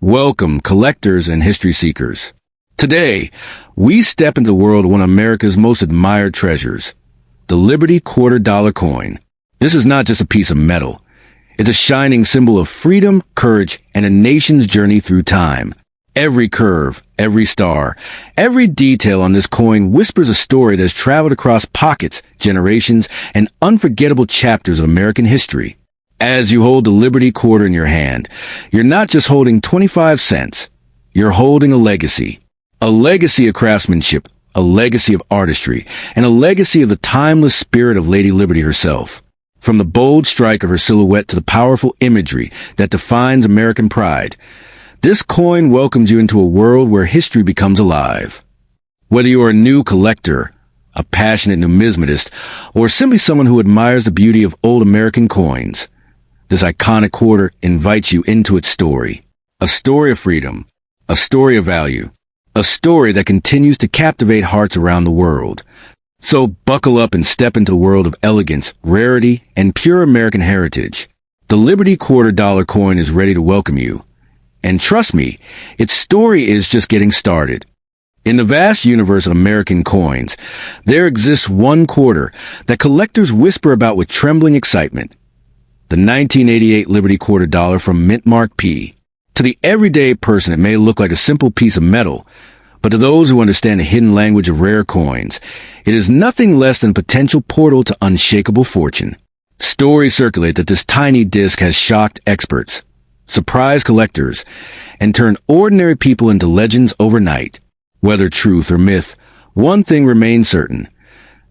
Welcome, collectors and history seekers. Today, we step into the world of one of America's most admired treasures, the Liberty $quarter coin. This is not just a piece of metal. It's a shining symbol of freedom, courage, and a nation's journey through time. Every curve, every star, every detail on this coin whispers a story that has traveled across pockets, generations, and unforgettable chapters of American history. As you hold the Liberty quarter in your hand, you're not just holding 25 cents. You're holding a legacy. A legacy of craftsmanship, a legacy of artistry, and a legacy of the timeless spirit of Lady Liberty herself. From the bold strike of her silhouette to the powerful imagery that defines American pride, this coin welcomes you into a world where history becomes alive. Whether you are a new collector, a passionate numismatist, or simply someone who admires the beauty of old American coins, this iconic quarter invites you into its story. A story of freedom, a story of value, a story that continues to captivate hearts around the world. So buckle up and step into the world of elegance, rarity, and pure American heritage. The Liberty $quarter coin is ready to welcome you. And trust me, its story is just getting started. In the vast universe of American coins, there exists one quarter that collectors whisper about with trembling excitement. The 1988 Liberty $quarter from Mint Mark P. To the everyday person, it may look like a simple piece of metal, but to those who understand the hidden language of rare coins, it is nothing less than a potential portal to unshakable fortune. Stories circulate that this tiny disc has shocked experts, surprised collectors, and turned ordinary people into legends overnight. Whether truth or myth, one thing remains certain.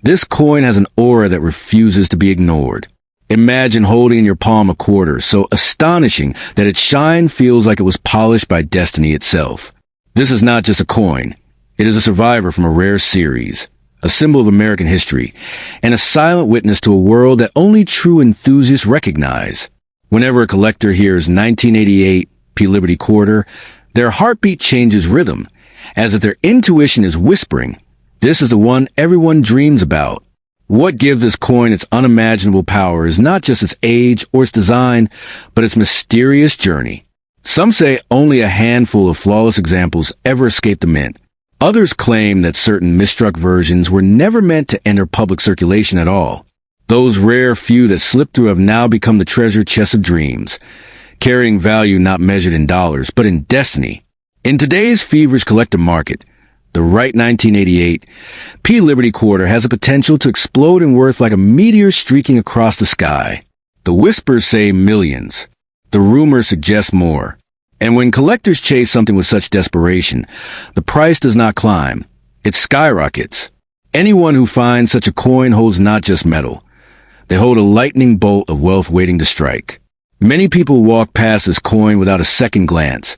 This coin has an aura that refuses to be ignored. Imagine holding in your palm a quarter so astonishing that its shine feels like it was polished by destiny itself. This is not just a coin. It is a survivor from a rare series, a symbol of American history, and a silent witness to a world that only true enthusiasts recognize. Whenever a collector hears 1988 P. Liberty quarter, their heartbeat changes rhythm, as if their intuition is whispering, "This is the one everyone dreams about." What gives this coin its unimaginable power is not just its age or its design, but its mysterious journey. Some say only a handful of flawless examples ever escaped the mint. Others claim that certain misstruck versions were never meant to enter public circulation at all. Those rare few that slipped through have now become the treasure chest of dreams, carrying value not measured in dollars, but in destiny. In today's feverish collector market, the right 1988 P. Liberty quarter has the potential to explode in worth like a meteor streaking across the sky. The whispers say millions. The rumors suggest more. And when collectors chase something with such desperation, the price does not climb. It skyrockets. Anyone who finds such a coin holds not just metal. They hold a lightning bolt of wealth waiting to strike. Many people walk past this coin without a second glance,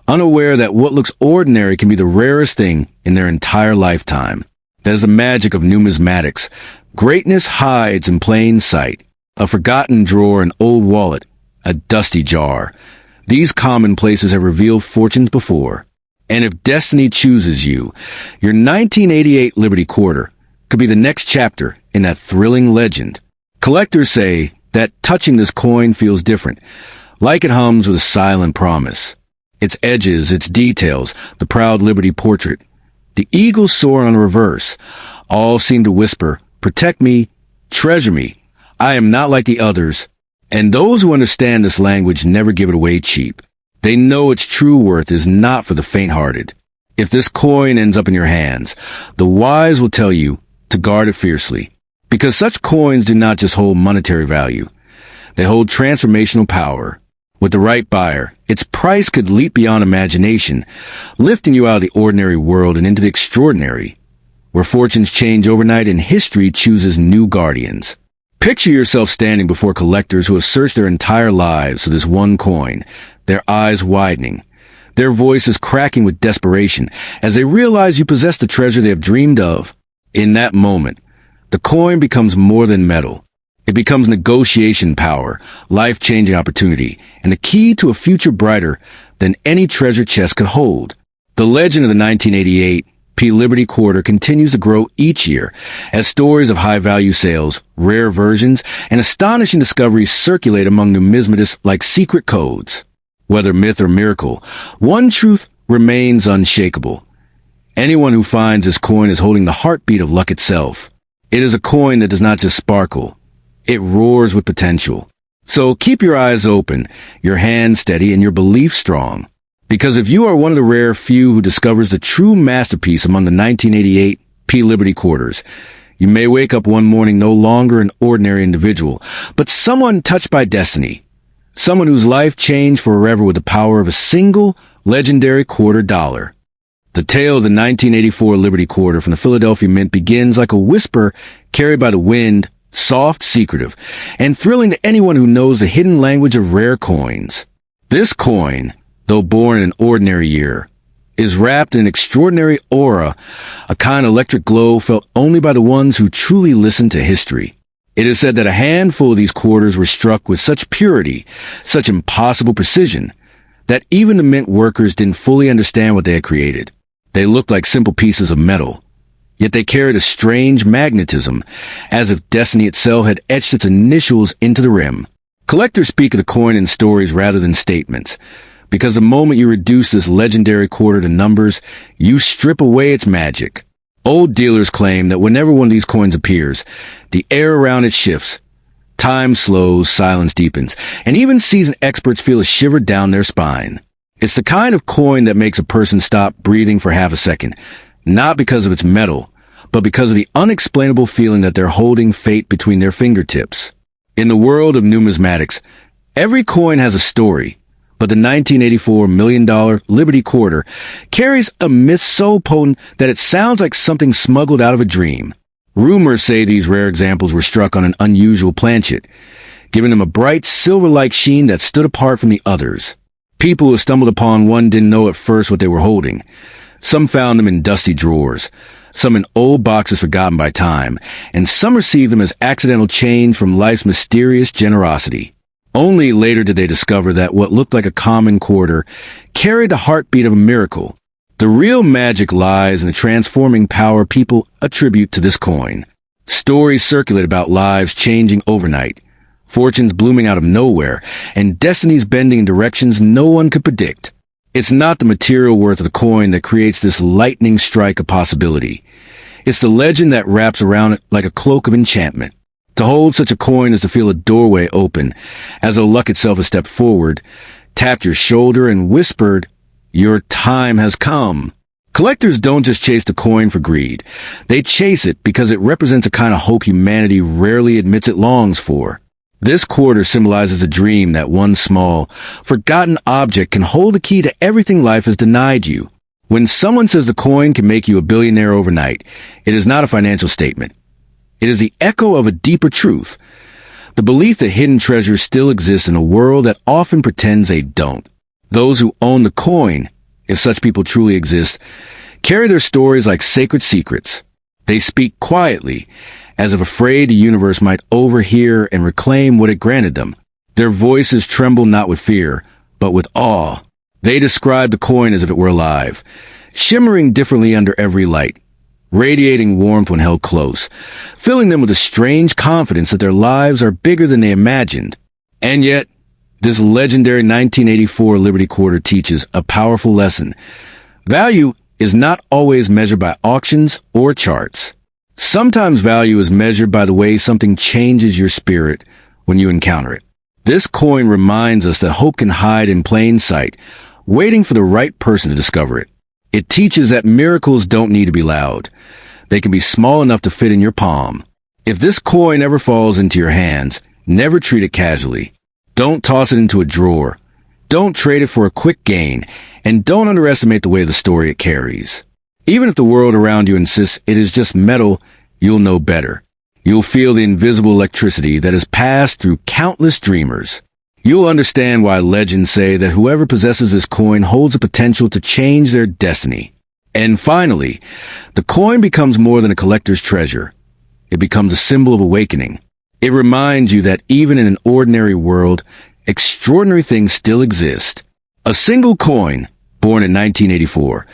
unaware that what looks ordinary can be the rarest thing in their entire lifetime. That is the magic of numismatics. Greatness hides in plain sight. A forgotten drawer, an old wallet, a dusty jar. These commonplaces have revealed fortunes before. And if destiny chooses you, your 1988 Liberty quarter could be the next chapter in that thrilling legend. Collectors say that touching this coin feels different, like it hums with a silent promise. Its edges, its details, the proud Liberty portrait, the eagle soaring on the reverse, all seem to whisper, "Protect me, treasure me. I am not like the others." And those who understand this language never give it away cheap. They know its true worth is not for the faint-hearted. If this coin ends up in your hands, the wise will tell you to guard it fiercely. Because such coins do not just hold monetary value. They hold transformational power. With the right buyer, its price could leap beyond imagination, lifting you out of the ordinary world and into the extraordinary, where fortunes change overnight and history chooses new guardians. Picture yourself standing before collectors who have searched their entire lives for this one coin, their eyes widening, their voices cracking with desperation as they realize you possess the treasure they have dreamed of. In that moment, the coin becomes more than metal. It becomes negotiation power, life-changing opportunity, and the key to a future brighter than any treasure chest could hold. The legend of the 1988 P. Liberty quarter continues to grow each year as stories of high-value sales, rare versions, and astonishing discoveries circulate among numismatists like secret codes. Whether myth or miracle, one truth remains unshakable. Anyone who finds this coin is holding the heartbeat of luck itself. It is a coin that does not just sparkle. It roars with potential. So keep your eyes open, your hands steady, and your belief strong. Because if you are one of the rare few who discovers the true masterpiece among the 1988 P. Liberty quarters, you may wake up one morning no longer an ordinary individual, but someone touched by destiny. Someone whose life changed forever with the power of a single legendary $quarter. The tale of the 1984 Liberty Quarter from the Philadelphia Mint begins like a whisper carried by the wind, soft, secretive, and thrilling to anyone who knows the hidden language of rare coins. This coin, though born in an ordinary year, is wrapped in an extraordinary aura, a kind of electric glow felt only by the ones who truly listen to history. It is said that a handful of these quarters were struck with such purity, such impossible precision, that even the mint workers didn't fully understand what they had created. They looked like simple pieces of metal, yet they carried a strange magnetism, as if destiny itself had etched its initials into the rim. Collectors speak of the coin in stories rather than statements, because the moment you reduce this legendary quarter to numbers, you strip away its magic. Old dealers claim that whenever one of these coins appears, the air around it shifts. Time slows, silence deepens, and even seasoned experts feel a shiver down their spine. It's the kind of coin that makes a person stop breathing for half a second, not because of its metal, but because of the unexplainable feeling that they're holding fate between their fingertips. In the world of numismatics, every coin has a story, but the 1984 $1 million Liberty Quarter carries a myth so potent that it sounds like something smuggled out of a dream. Rumors say these rare examples were struck on an unusual planchet, giving them a bright silver-like sheen that stood apart from the others. People who stumbled upon one didn't know at first what they were holding. Some found them in dusty drawers, some in old boxes forgotten by time, and some received them as accidental change from life's mysterious generosity. Only later did they discover that what looked like a common quarter carried the heartbeat of a miracle. The real magic lies in the transforming power people attribute to this coin. Stories circulate about lives changing overnight, fortunes blooming out of nowhere, and destinies bending in directions no one could predict. It's not the material worth of the coin that creates this lightning strike of possibility. It's the legend that wraps around it like a cloak of enchantment. To hold such a coin is to feel a doorway open, as though luck itself has stepped forward, tapped your shoulder, and whispered, "Your time has come." Collectors don't just chase the coin for greed. They chase it because it represents a kind of hope humanity rarely admits it longs for. This quarter symbolizes a dream that one small, forgotten object can hold the key to everything life has denied you. When someone says the coin can make you a billionaire overnight, it is not a financial statement. It is the echo of a deeper truth, the belief that hidden treasures still exist in a world that often pretends they don't. Those who own the coin, if such people truly exist, carry their stories like sacred secrets. They speak quietly, as if afraid the universe might overhear and reclaim what it granted them. Their voices tremble not with fear, but with awe. They describe the coin as if it were alive, shimmering differently under every light, radiating warmth when held close, filling them with a strange confidence that their lives are bigger than they imagined. And yet, this legendary 1984 Liberty Quarter teaches a powerful lesson. Value is not always measured by auctions or charts. Sometimes value is measured by the way something changes your spirit when you encounter it. This coin reminds us that hope can hide in plain sight, waiting for the right person to discover it. It teaches that miracles don't need to be loud. They can be small enough to fit in your palm. If this coin ever falls into your hands, never treat it casually. Don't toss it into a drawer. Don't trade it for a quick gain, and don't underestimate the weight of the story it carries. Even if the world around you insists it is just metal, you'll know better. You'll feel the invisible electricity that has passed through countless dreamers. You'll understand why legends say that whoever possesses this coin holds the potential to change their destiny. And finally, the coin becomes more than a collector's treasure. It becomes a symbol of awakening. It reminds you that even in an ordinary world, extraordinary things still exist. A single coin, born in 1984,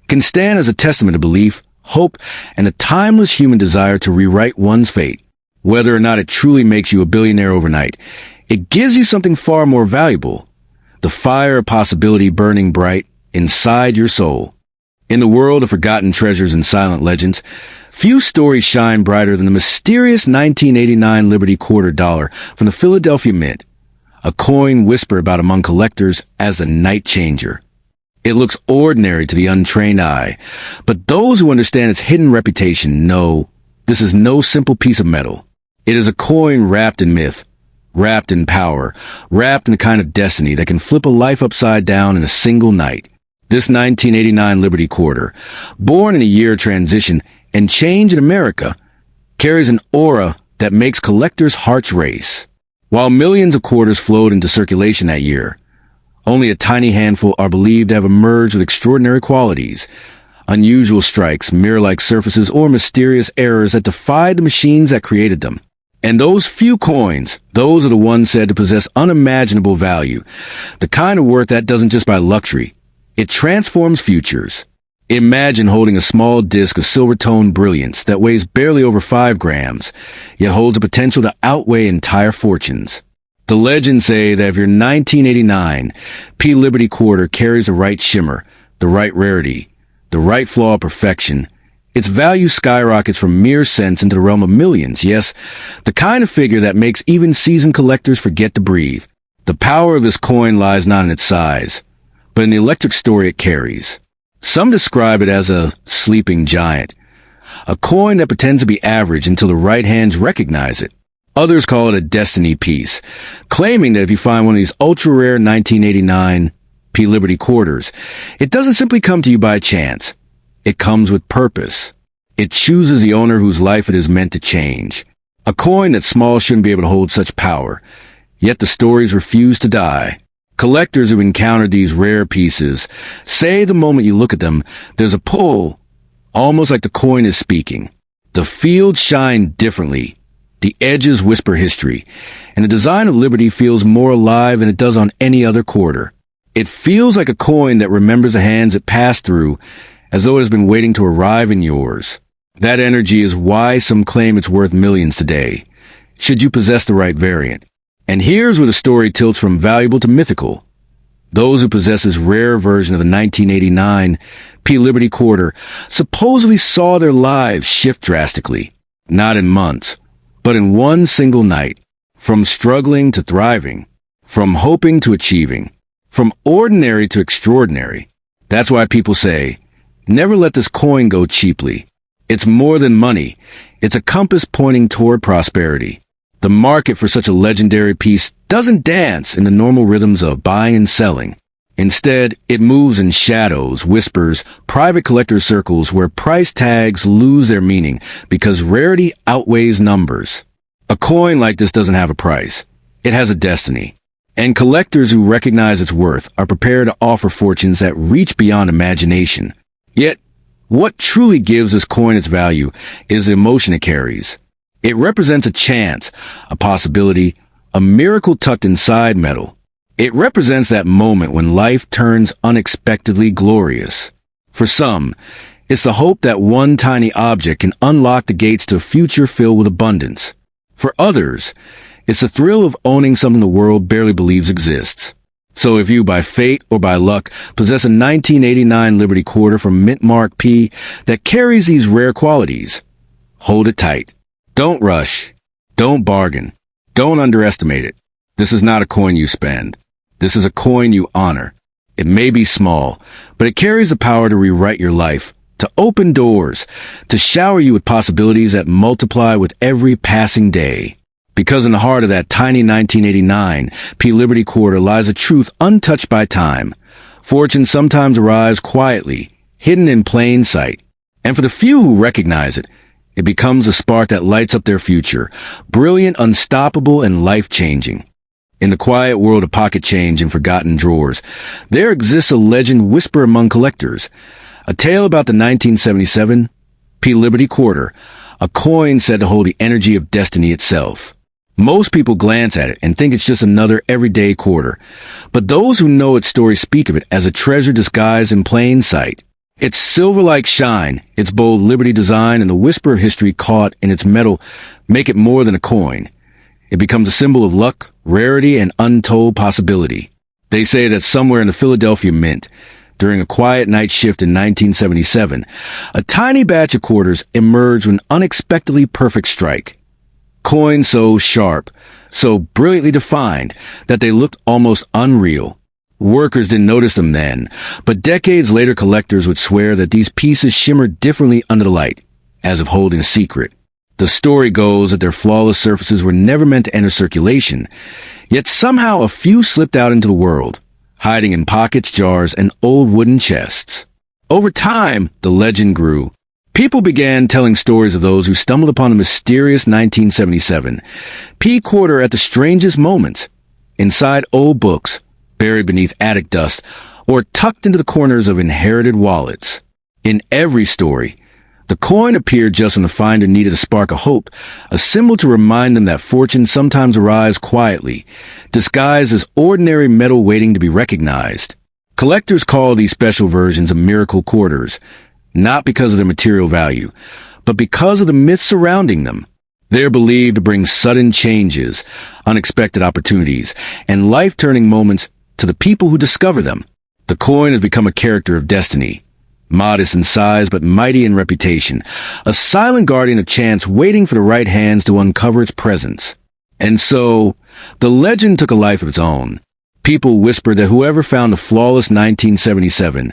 can stand as a testament to belief, hope, and a timeless human desire to rewrite one's fate. Whether or not it truly makes you a billionaire overnight, it gives you something far more valuable, the fire of possibility burning bright inside your soul. In the world of forgotten treasures and silent legends, few stories shine brighter than the mysterious 1989 Liberty Quarter dollar from the Philadelphia Mint, a coin whispered about among collectors as a night changer. It looks ordinary to the untrained eye, but those who understand its hidden reputation know this is no simple piece of metal. It is a coin wrapped in myth, wrapped in power, wrapped in a kind of destiny that can flip a life upside down in a single night. This 1989 Liberty Quarter, born in a year of transition and change in America, carries an aura that makes collectors' hearts race. While millions of quarters flowed into circulation that year, only a tiny handful are believed to have emerged with extraordinary qualities, unusual strikes, mirror-like surfaces, or mysterious errors that defied the machines that created them. And those few coins, those are the ones said to possess unimaginable value, the kind of worth that doesn't just buy luxury, it transforms futures. Imagine holding a small disc of silver-toned brilliance that weighs barely over 5 grams, yet holds the potential to outweigh entire fortunes. The legends say that if your 1989 P. Liberty Quarter carries the right shimmer, the right rarity, the right flaw of perfection, its value skyrockets from mere cents into the realm of millions. Yes, the kind of figure that makes even seasoned collectors forget to breathe. The power of this coin lies not in its size, but in the electric story it carries. Some describe it as a sleeping giant, a coin that pretends to be average until the right hands recognize it. Others call it a destiny piece, claiming that if you find one of these ultra-rare 1989 P. Liberty Quarters, it doesn't simply come to you by chance. It comes with purpose. It chooses the owner whose life it is meant to change. A coin that small shouldn't be able to hold such power, yet the stories refuse to die. Collectors who encountered these rare pieces say the moment you look at them, there's a pull, almost like the coin is speaking. The fields shine differently. The edges whisper history, and the design of Liberty feels more alive than it does on any other quarter. It feels like a coin that remembers the hands it passed through, as though it has been waiting to arrive in yours. That energy is why some claim it's worth millions today, should you possess the right variant. And here's where the story tilts from valuable to mythical. Those who possess this rare version of the 1989 P. Liberty Quarter supposedly saw their lives shift drastically, not in months, but in one single night, from struggling to thriving, from hoping to achieving, from ordinary to extraordinary. That's why people say, never let this coin go cheaply. It's more than money. It's a compass pointing toward prosperity. The market for such a legendary piece doesn't dance in the normal rhythms of buying and selling. Instead, it moves in shadows, whispers, private collector circles where price tags lose their meaning because rarity outweighs numbers. A coin like this doesn't have a price. It has a destiny. And collectors who recognize its worth are prepared to offer fortunes that reach beyond imagination. Yet, what truly gives this coin its value is the emotion it carries. It represents a chance, a possibility, a miracle tucked inside metal. It represents that moment when life turns unexpectedly glorious. For some, it's the hope that one tiny object can unlock the gates to a future filled with abundance. For others, it's the thrill of owning something the world barely believes exists. So if you, by fate or by luck, possess a 1989 Liberty Quarter from Mint Mark P that carries these rare qualities, hold it tight. Don't rush. Don't bargain. Don't underestimate it. This is not a coin you spend. This is a coin you honor. It may be small, but it carries the power to rewrite your life, to open doors, to shower you with possibilities that multiply with every passing day. Because in the heart of that tiny 1989 P. Liberty Quarter lies a truth untouched by time. Fortune sometimes arrives quietly, hidden in plain sight. And for the few who recognize it, it becomes a spark that lights up their future, brilliant, unstoppable, and life-changing. In the quiet world of pocket change and forgotten drawers, there exists a legend whispered among collectors, a tale about the 1977 P. Liberty Quarter, a coin said to hold the energy of destiny itself. Most people glance at it and think it's just another everyday quarter, but those who know its story speak of it as a treasure disguised in plain sight. Its silver-like shine, its bold Liberty design, and the whisper of history caught in its metal make it more than a coin. It becomes a symbol of luck, rarity, and untold possibility. They say that somewhere in the Philadelphia Mint, during a quiet night shift in 1977, a tiny batch of quarters emerged with an unexpectedly perfect strike. Coins so sharp, so brilliantly defined, that they looked almost unreal. Workers didn't notice them then, but decades later collectors would swear that these pieces shimmered differently under the light, as if holding a secret. The story goes that their flawless surfaces were never meant to enter circulation, yet somehow a few slipped out into the world, hiding in pockets, jars, and old wooden chests. Over time, the legend grew. People began telling stories of those who stumbled upon the mysterious 1977 P quarter at the strangest moments, inside old books, buried beneath attic dust, or tucked into the corners of inherited wallets. In every story, the coin appeared just when the finder needed a spark of hope, a symbol to remind them that fortune sometimes arrives quietly, disguised as ordinary metal waiting to be recognized. Collectors call these special versions of miracle quarters, not because of their material value, but because of the myths surrounding them. They are believed to bring sudden changes, unexpected opportunities, and life-turning moments to the people who discover them. The coin has become a character of destiny, modest in size but mighty in reputation, a silent guardian of chance waiting for the right hands to uncover its presence. And so, the legend took a life of its own. People whispered that whoever found the flawless 1977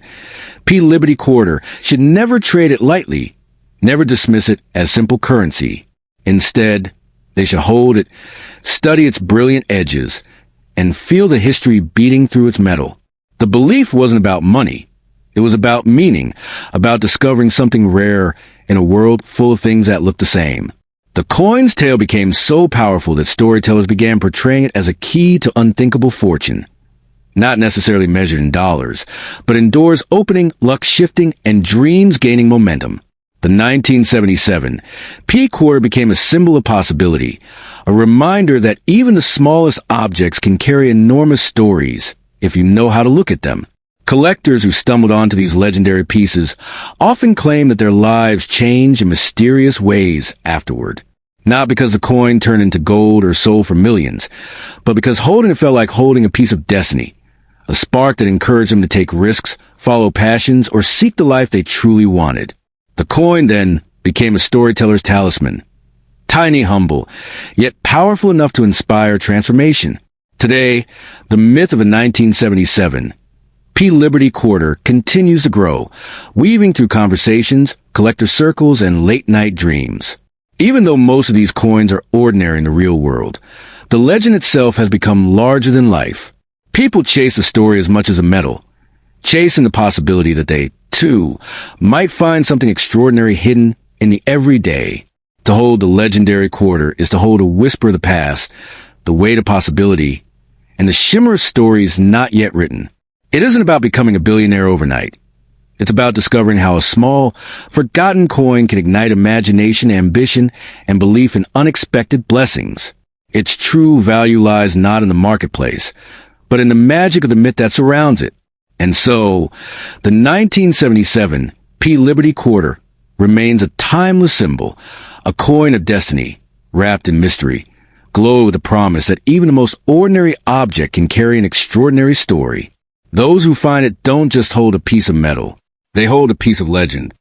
P Liberty quarter should never trade it lightly, never dismiss it as simple currency. Instead, they should hold it, study its brilliant edges, and feel the history beating through its metal. The belief wasn't about money. It was about meaning, about discovering something rare in a world full of things that look the same. The coin's tale became so powerful that storytellers began portraying it as a key to unthinkable fortune. Not necessarily measured in dollars, but in doors opening, luck shifting, and dreams gaining momentum. The 1977 P quarter became a symbol of possibility, a reminder that even the smallest objects can carry enormous stories if you know how to look at them. Collectors who stumbled onto these legendary pieces often claim that their lives changed in mysterious ways afterward. Not because the coin turned into gold or sold for millions, but because holding it felt like holding a piece of destiny, a spark that encouraged them to take risks, follow passions, or seek the life they truly wanted. The coin then became a storyteller's talisman. Tiny, humble, yet powerful enough to inspire transformation. Today, the myth of a 1977 P Liberty quarter continues to grow, weaving through conversations, collector circles, and late-night dreams. Even though most of these coins are ordinary in the real world, the legend itself has become larger than life. People chase the story as much as a medal, chasing the possibility that they, too, might find something extraordinary hidden in the everyday. To hold the legendary quarter is to hold a whisper of the past, the weight of possibility, and the shimmer of stories not yet written. It isn't about becoming a billionaire overnight. It's about discovering how a small, forgotten coin can ignite imagination, ambition, and belief in unexpected blessings. Its true value lies not in the marketplace, but in the magic of the myth that surrounds it. And so, the 1977 P Liberty quarter remains a timeless symbol, a coin of destiny, wrapped in mystery, glowing with the promise that even the most ordinary object can carry an extraordinary story. Those who find it don't just hold a piece of metal, they hold a piece of legend.